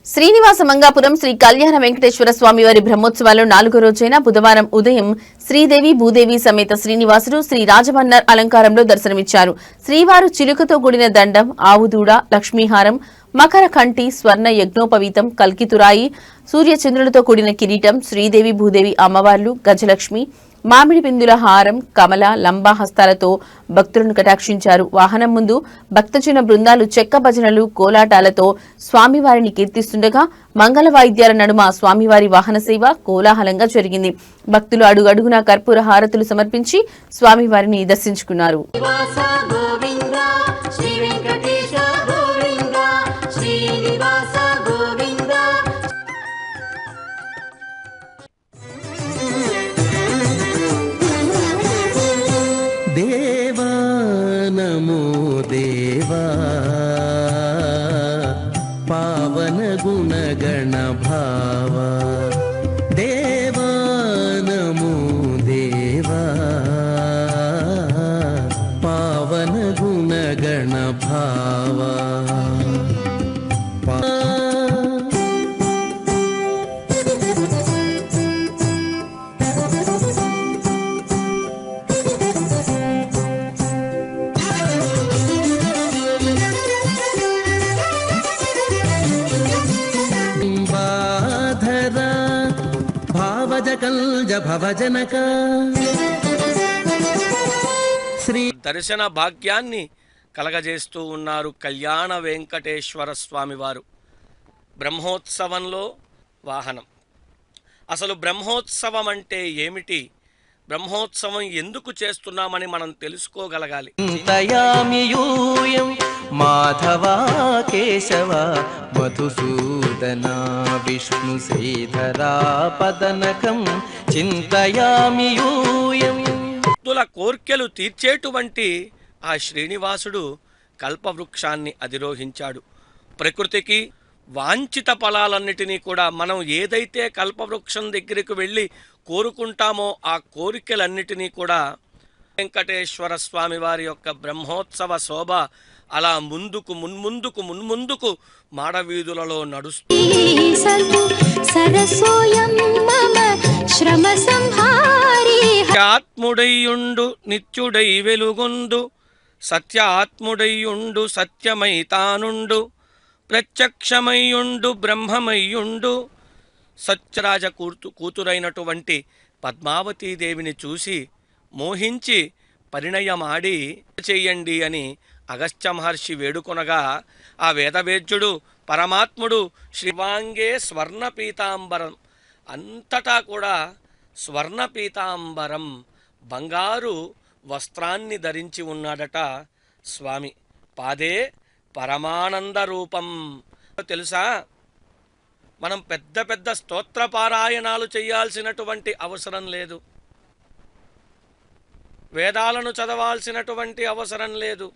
శ్రీనివాస మంగాపురం శ్రీ కళ్యాణ వెంకటేశ్వర స్వామి వారి బ్రహ్మోత్సవాల్లో 4వ రోజైన బుధవారం ఉదయం శ్రీదేవి భూదేవి సమేత శ్రీనివాసుడు శ్రీ రాజమన్నర్ అలంకారంలో దర్శనమిచ్చారు. శ్రీవారు చిలుకతో కూడిన దండం, ఆవుదూడ, లక్ష్మీహారం, మకర కంఠి, స్వర్ణ యజ్ఞోపవీతం, కల్కితురాయి, సూర్యచంద్రులతో కూడిన కిరీటం, శ్రీదేవి భూదేవి అమ్మవార్లు, గజలక్ష్మి, మామిడి పిందుల హారం, కమల, లంబా హస్తాలతో భక్తులను కటాక్షించారు. వాహనం ముందు భక్తజన బృందాలు చెక్క భజనలు, కోలాటాలతో స్వామివారిని కీర్తిస్తుండగా మంగళ వాయిద్యాల నడుమ స్వామివారి వాహన సేవ కోలాహలంగా జరిగింది. భక్తులు అడుగడుగునా కర్పూర హారతులు సమర్పించి స్వామివారిని దర్శించుకున్నారు. దేవా నమో దేవా పావన గుణగణ భావా, దేవా నమో దేవా పావన గుణగణ భావా. దర్శన భాగ్యాన్ని కలగజేస్తూ ఉన్నారు కళ్యాణ వెంకటేశ్వర స్వామివారు. బ్రహ్మోత్సవంలో వాహనం. అసలు బ్రహ్మోత్సవం అంటే ఏమిటి, బ్రహ్మోత్సవం ఎందుకు చేస్తున్నామని మనం తెలుసుకోగలగాలి. మాధవా కేశవ మధుసూదన విష్ణు శ్రీధరా పదనకం చింతయామి యూయం. భక్తుల కోర్కెలు తీర్చేటువంటి ఆ శ్రీనివాసుడు కల్పవృక్షాన్ని అధిరోహించాడు. ప్రకృతికి వాంఛిత ఫలాలన్నిటినీ కూడా మనం ఏదైతే కల్పవృక్షం దగ్గరికి వెళ్ళి కోరుకుంటామో ఆ కోరికలన్నిటినీ కూడా వెంకటేశ్వర స్వామి వారి యొక్క బ్రహ్మోత్సవ శోభ అలా మున్ముందుకు మాడవీధులలో నడుస్తూ ఆత్ముడయ్యుండు నిత్యుడై వెలుగొందు, సత్య ఆత్ముడయ్యుండు సత్యమై తానుండు, ప్రత్యక్షమయ్యుండు బ్రహ్మమయ్యుండు. సత్యరాజ కూతురైనటువంటి పద్మావతీదేవిని చూసి మోహించి పరిణయమాడి చెయ్యండి అని అగస్త్య మహర్షి వేడుకొనగా ఆ వేదవేద్యుడు పరమాత్ముడు శివాంగే స్వర్ణ పీతాంబరం, అంతటా కూడా స్వర్ణ పీతాంబరం బంగారు వస్త్రాన్ని ధరించి ఉన్నాడట స్వామి. పాదే పరమానంద రూపం. తెలుసా, మనం పెద్ద పెద్ద స్తోత్ర పారాయణాలు చేయాల్సినటువంటి అవసరం లేదు, వేదాలను చదవాల్సినటువంటి అవసరం లేదు.